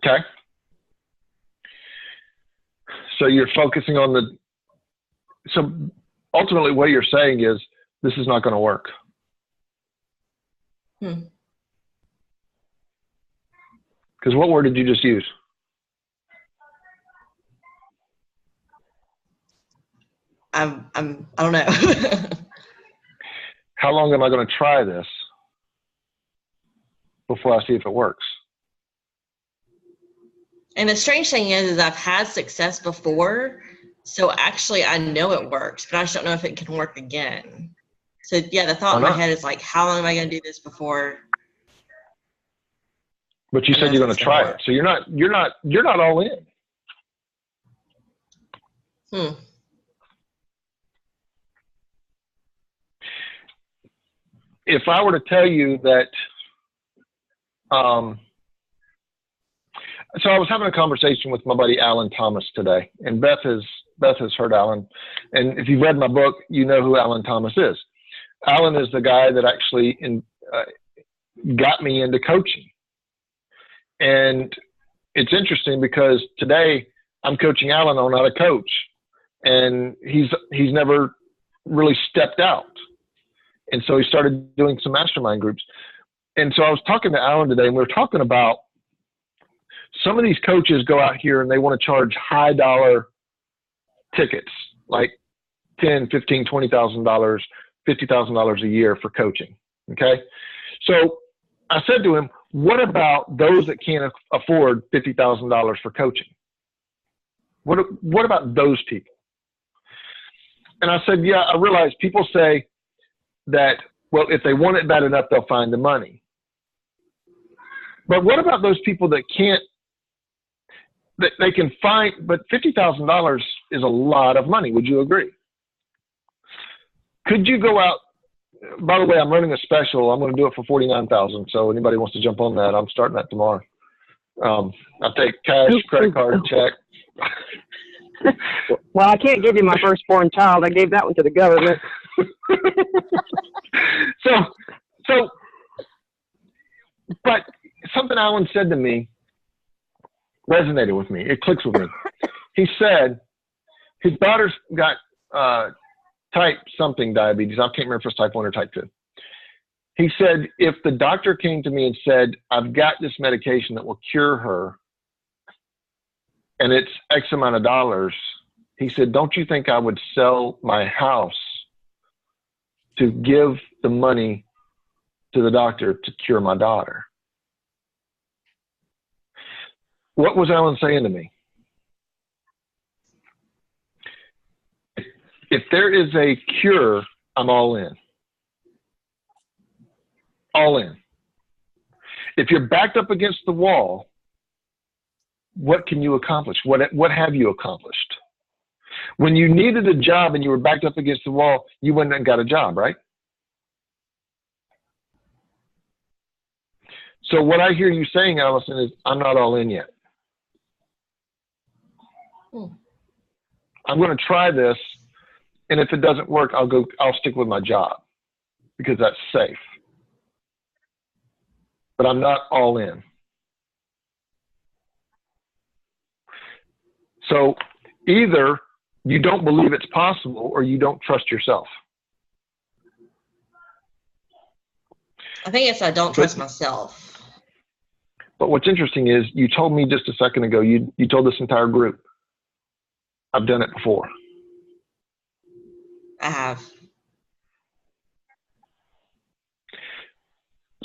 Okay. So you're focusing on so ultimately what you're saying is this is not going to work. Because what word did you just use? I don't know. How long am I going to try this before I see if it works? And the strange thing is I've had success before, so actually I know it works, but I just don't know if it can work again. So yeah, the thought in my head is like, how long am I going to do this before? But you said you're going to try it, so you're not all in. If I were to tell you that, so I was having a conversation with my buddy Alan Thomas today, and Beth has heard Alan, and if you've read my book, you know who Alan Thomas is. Alan is the guy that actually got me into coaching, and it's interesting because today I'm coaching Alan on how to coach, and he's never really stepped out. And so he started doing some mastermind groups. And so I was talking to Alan today, and we were talking about some of these coaches go out here and they want to charge high dollar tickets, like $10,000, $15,000, $20,000, $50,000 a year for coaching. Okay. So I said to him, what about those that can't afford $50,000 for coaching? What about those people? And I said, yeah, I realize people say that, well, if they want it bad enough, they'll find the money. But what about those people that can't, that they can find, but $50,000 is a lot of money. Would you agree? Could you go out, by the way, I'm running a special. I'm going to do it for $49,000. So anybody wants to jump on that, I'm starting that tomorrow. I'll take cash, credit card, check. Well, I can't give you my firstborn child. I gave that one to the government. So, but something Alan said to me resonated with me. It clicks with me. He said his daughter's got type something diabetes. I can't remember if it's type 1 or type 2. He said, if the doctor came to me and said, I've got this medication that will cure her, and it's X amount of dollars, he said, don't you think I would sell my house to give the money to the doctor to cure my daughter? What was Alan saying to me? If there is a cure, I'm all in. All in. If you're backed up against the wall, what can you accomplish? What have you accomplished? When you needed a job and you were backed up against the wall, you went and got a job, right? So what I hear you saying, Allison, is I'm not all in yet. I'm going to try this, and if it doesn't work, I'll stick with my job because that's safe. But I'm not all in. So either you don't believe it's possible or you don't trust yourself. I think it's I don't trust myself. But what's interesting is you told me just a second ago, you told this entire group, I've done it before. I have.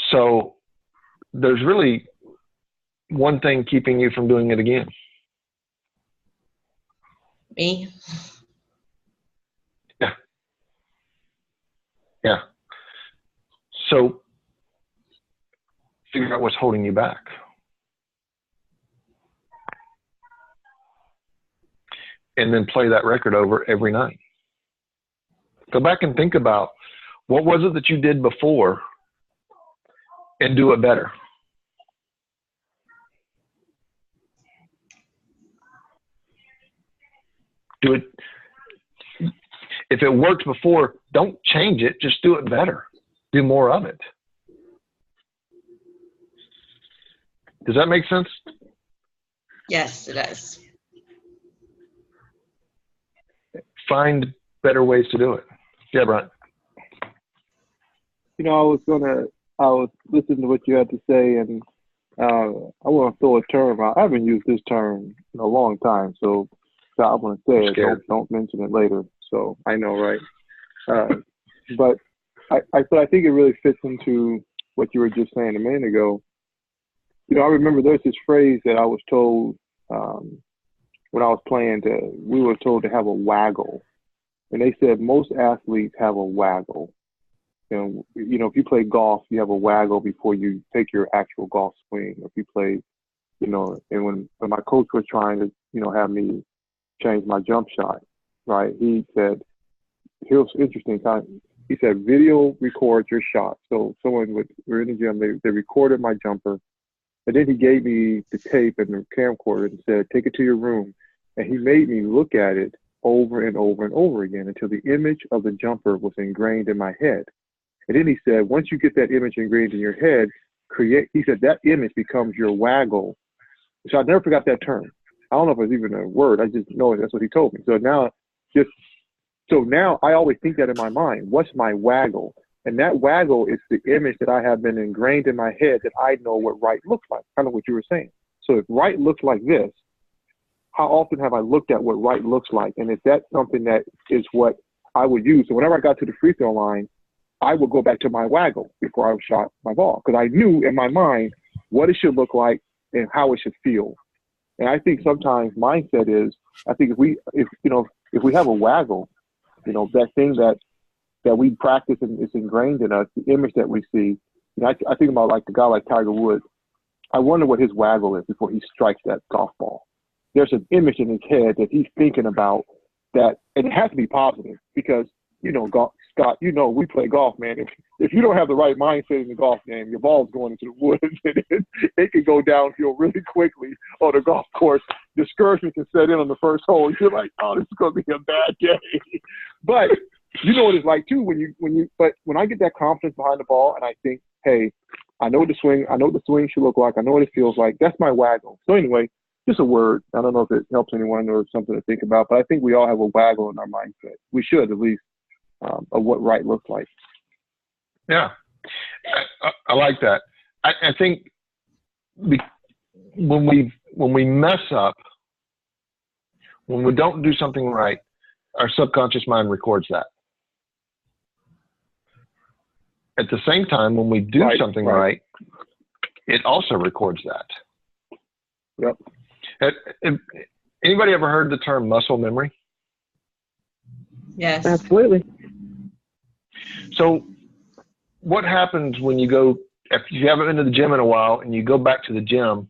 So there's really one thing keeping you from doing it again. Me? Yeah. Yeah. So figure out what's holding you back. And then play that record over every night. Go back and think about what was it that you did before and do it better. Do it. If it worked before, don't change it. Just do it better. Do more of it. Does that make sense? Yes, it does. Find better ways to do it. Yeah, Brian. You know, I was listening to what you had to say, and I want to throw a term out. I haven't used this term in a long time, so I want to say it. Don't mention it later. So I know, right? But I think it really fits into what you were just saying a minute ago. You know, I remember there's this phrase that I was told when I was playing. We were told to have a waggle, and they said most athletes have a waggle. You know, if you play golf, you have a waggle before you take your actual golf swing. If you play, you know, and when my coach was trying to, you know, have me change my jump shot, right? He said, here's interesting time. He said, video records your shot. So we're in the gym, they recorded my jumper, and then he gave me the tape and the camcorder and said, take it to your room. And he made me look at it over and over and over again until the image of the jumper was ingrained in my head. And then he said, once you get that image ingrained in your head, he said that image becomes your waggle. So I never forgot that term. I don't know if it's even a word. I just know that's what he told me. So now I always think that in my mind. What's my waggle? And that waggle is the image that I have been ingrained in my head that I know what right looks like, kind of what you were saying. So if right looks like this, how often have I looked at what right looks like? And is that something that is what I would use? So whenever I got to the free throw line, I would go back to my waggle before I shot my ball, because I knew in my mind what it should look like and how it should feel. And I think sometimes mindset is, I think if we have a waggle, you know, that thing that we practice and it's ingrained in us, the image that we see. You know, I think about like a guy like Tiger Woods. I wonder what his waggle is before he strikes that golf ball. There's an image in his head that he's thinking about that, and it has to be positive because, you know, Scott, you know, we play golf, man. If you don't have the right mindset in the golf game, your ball's going into the woods and it can go downhill really quickly on the golf course. Discouragement can set in on the first hole. You're like, oh, this is going to be a bad day. But you know what it's like too but when I get that confidence behind the ball and I think, hey, I know what the swing should look like. I know what it feels like. That's my waggle. So anyway, just a word. I don't know if it helps anyone or something to think about, but I think we all have a waggle in our mindset. We should, at least, of what right looks like. Yeah, I like that. I think when we mess up, when we don't do something right, our subconscious mind records that. At the same time, when we do something right, it also records that. Yep. Anybody ever heard the term muscle memory? Yes. Absolutely. So what happens when you go, if you haven't been to the gym in a while and you go back to the gym,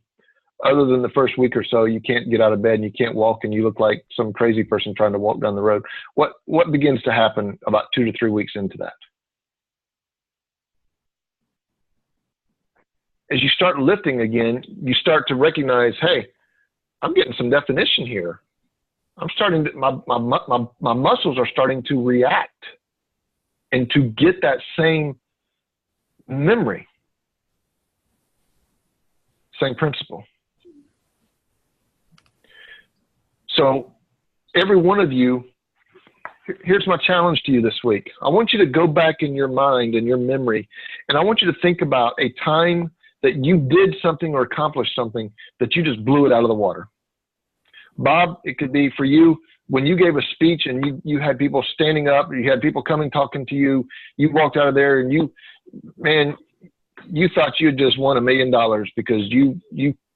other than the first week or so, you can't get out of bed and you can't walk and you look like some crazy person trying to walk down the road. What begins to happen about 2 to 3 weeks into that? As you start lifting again, you start to recognize, hey, I'm getting some definition here. I'm starting to, my muscles are starting to react and to get that same memory, same principle. So every one of you, here's my challenge to you this week. I want you to go back in your mind and your memory, and I want you to think about a time that you did something or accomplished something that you just blew it out of the water. Bob, it could be for you when you gave a speech and you had people standing up, you had people coming talking to you, you walked out of there and you thought you had just won $1 million because you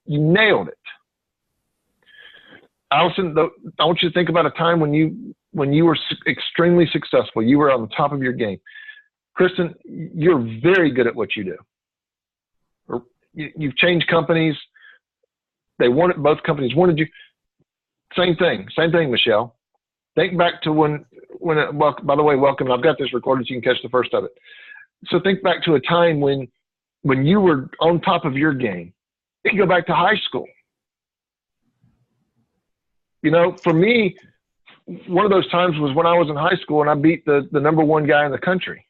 nailed it. Allison, I want you to think about a time when you were extremely successful. You were on the top of your game. Kristen, you're very good at what you do. You've changed companies. Both companies wanted you. Same thing, Michelle. Think back to when by the way, welcome. I've got this recorded so you can catch the first of it. So think back to a time when you were on top of your game. You can go back to high school. You know, for me, one of those times was when I was in high school and I beat the number one guy in the country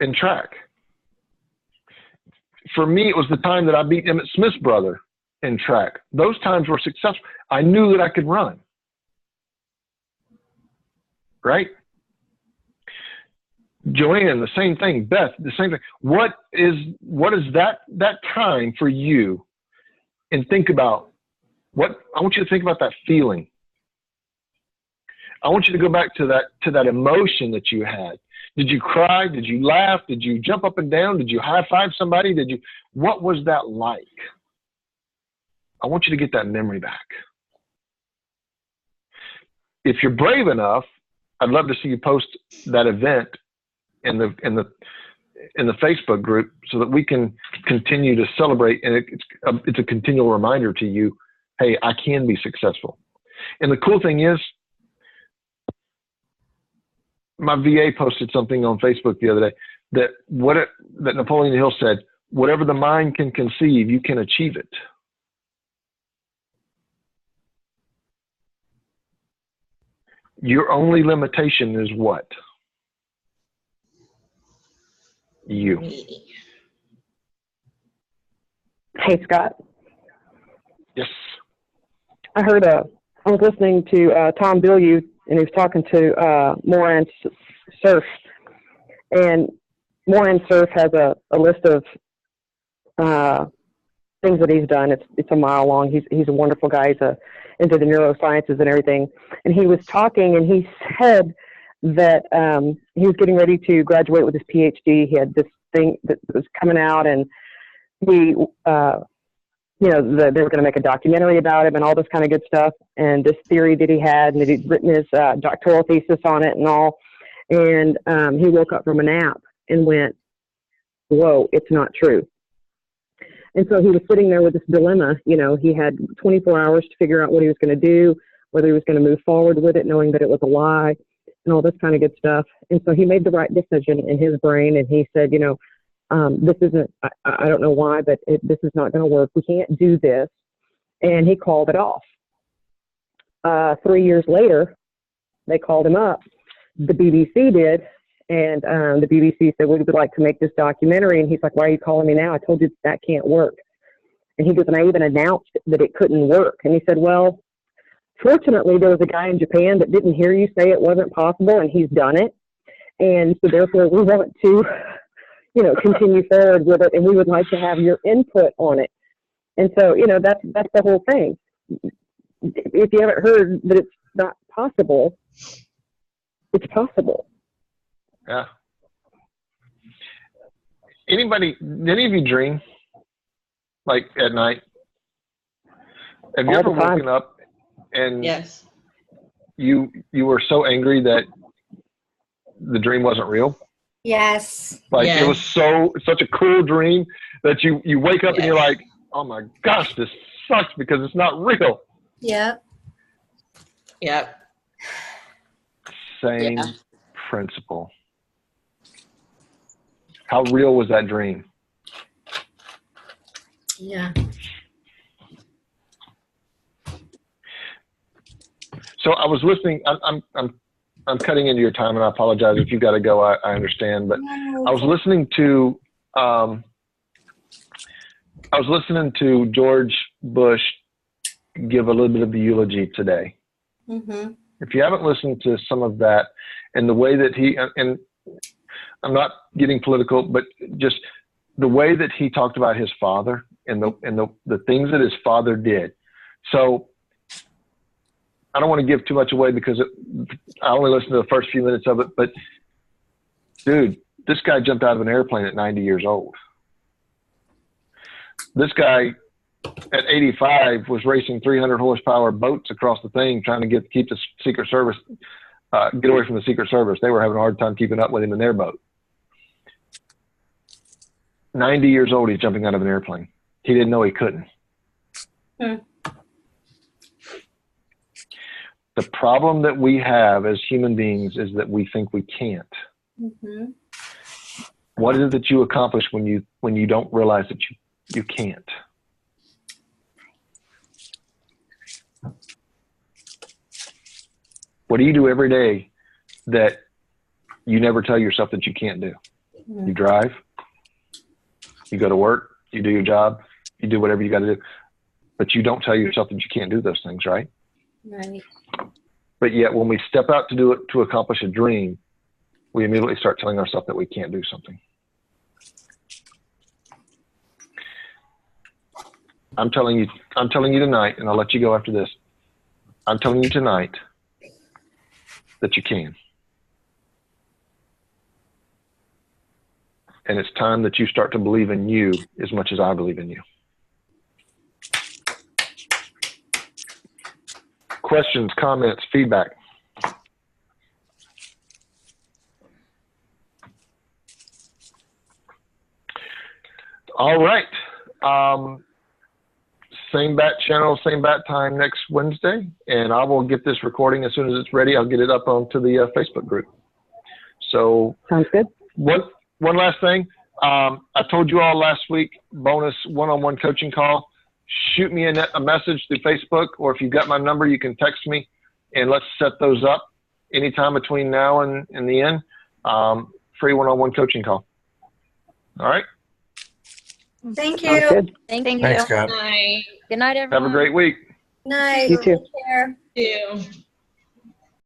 in track. For me, it was the time that I beat Emmett Smith's brother in track. Those times were successful. I knew that I could run. Right? Joanne, the same thing. Beth, the same thing. What is that time for you? And think about I want you to think about that feeling. I want you to go back to that emotion that you had. Did you cry? Did you laugh? Did you jump up and down? Did you high five somebody? What was that like? I want you to get that memory back. If you're brave enough, I'd love to see you post that event in the Facebook group so that we can continue to celebrate. And it's a continual reminder to you, hey, I can be successful. And the cool thing is, my VA posted something on Facebook the other day that Napoleon Hill said, whatever the mind can conceive, you can achieve it. Your only limitation is what? You. Hey, Scott. Yes. I was listening to Tom Bilyeu, and he was talking to Moran Surf. And Moran Surf has a list of things that he's done. It's a mile long. He's a wonderful guy. He's into the neurosciences and everything. And he was talking, and he said that he was getting ready to graduate with his PhD. He had this thing that was coming out, and he, they were going to make a documentary about him and all this kind of good stuff. And this theory that he had, and that he'd written his doctoral thesis on it and all. And he woke up from a nap and went, whoa, it's not true. And so he was sitting there with this dilemma. He had 24 hours to figure out what he was going to do, whether he was going to move forward with it, knowing that it was a lie and all this kind of good stuff. And so he made the right decision in his brain. And he said, this isn't, I don't know why, but this is not going to work. We can't do this. And he called it off. 3 years later, they called him up. The BBC did. And the BBC said, we would like to make this documentary. And he's like, why are you calling me now? I told you that can't work. And he goes, and I even announced that it couldn't work. And he said, well, fortunately, there was a guy in Japan that didn't hear you say it wasn't possible, and he's done it. And so therefore, we want to, continue forward with it, and we would like to have your input on it. And so, that's the whole thing. If you haven't heard that it's not possible, it's possible. Yeah. Any of you dream, like at night? Have you ever woken up and yes, you were so angry that the dream wasn't real? Yes. Like yes. It was such a cool dream that you wake up yes. and you're like, oh my gosh, this sucks because it's not real. Yep. Yep. Same principle. How real was that dream? Yeah. So I was listening. I'm cutting into your time, and I apologize if you got to go. I understand, but I was listening to George Bush give a little bit of the eulogy today. Mm-hmm. If you haven't listened to some of that, and the way that and I'm not getting political, but just the way that he talked about his father and the things that his father did. So I don't want to give too much away because I only listened to the first few minutes of it, but dude, this guy jumped out of an airplane at 90 years old. This guy at 85 was racing 300 horsepower boats across the thing, trying to keep the Secret Service, get away from the Secret Service. They were having a hard time keeping up with him in their boat. 90 years old, he's jumping out of an airplane. He didn't know he couldn't. The problem that we have as human beings is that we think we can't. Mm-hmm. What is it that you accomplish when you don't realize that you can't? What do you do every day that you never tell yourself that you can't do? You drive, you go to work, you do your job, you do whatever you got to do, but you don't tell yourself that you can't do those things, right? Right. But yet when we step out to do it, to accomplish a dream, we immediately start telling ourselves that we can't do something. I'm telling you tonight, and I'll let you go after this. I'm telling you tonight that you can. And it's time that you start to believe in you as much as I believe in you. Questions, comments, feedback? All right. Same bat channel, same bat time next Wednesday, and I will get this recording as soon as it's ready. I'll get it up onto the Facebook group. So Sounds good. One last thing. I told you all last week, bonus one-on-one coaching call. Shoot me a message through Facebook, or if you've got my number, you can text me, and let's set those up anytime between now and the end. Free one-on-one coaching call. All right? Thank Sounds you. good. Thank Thanks, you. Scott. Night. Good night, everyone. Have a great week. Night. You too. Take care. You.